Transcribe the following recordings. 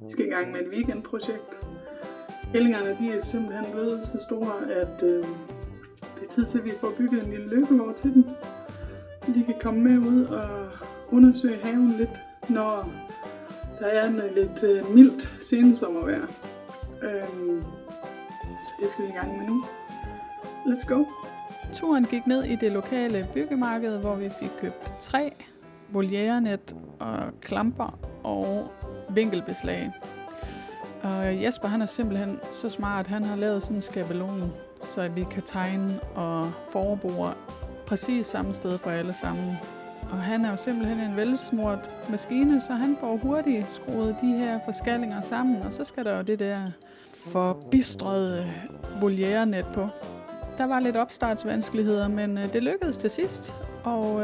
Vi skal i gang med et weekendprojekt. Ællingerne de er simpelthen blevet så store, at det er tid til, at vi får bygget en lille løbegård til dem. De kan komme med ud og undersøge haven lidt, når der er lidt mildt sensommervejr. Så det skal vi i gang med nu. Let's go! Turen gik ned i det lokale byggemarked, hvor vi fik købt træ, voliærenet og klamper og vinkelbeslag. Og Jesper han er simpelthen så smart, han har lavet sådan en skabelon, så vi kan tegne og forbore præcis samme sted for alle sammen. Og han er jo simpelthen en velsmurt maskine, så han får hurtigt skruet de her forskallinger sammen, og så skal der jo det der forbistrede voliærenet på. Der var lidt opstartsvanskeligheder, men det lykkedes til sidst, og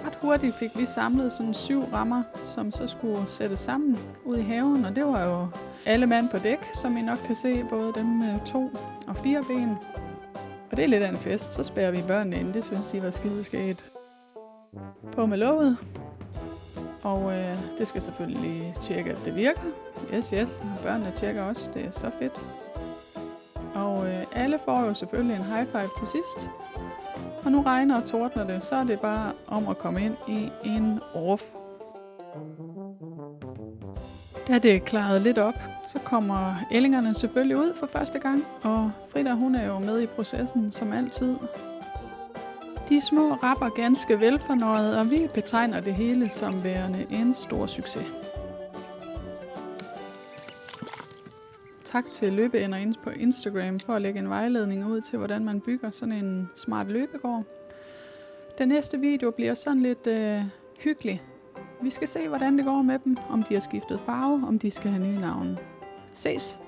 ret hurtigt fik vi samlet sådan 7 rammer, som så skulle sættes sammen ud i haven, og det var jo alle mand på dæk, som I nok kan se, både dem med 2 og 4 ben. Og det er lidt af en fest, så spærrer vi børnene ind, det synes de var skideskægt. På med låget, og det skal selvfølgelig tjekke, at det virker. Yes, børnene tjekker også, det er så fedt. Og alle får jo selvfølgelig en high five til sidst. Og nu regner og tordner det, så er det bare om at komme ind i en ruf. Da det er klaret lidt op, så kommer ællingerne selvfølgelig ud for første gang, og Frida hun er jo med i processen som altid. De små rapper ganske velfornøjet, og vi betegner det hele som værende en stor succes. Tak til Løbeender på Instagram for at lægge en vejledning ud til, hvordan man bygger sådan en smart løbegård. Den næste video bliver sådan lidt hyggelig. Vi skal se, hvordan det går med dem, om de har skiftet farve, om de skal have nye navne. Ses!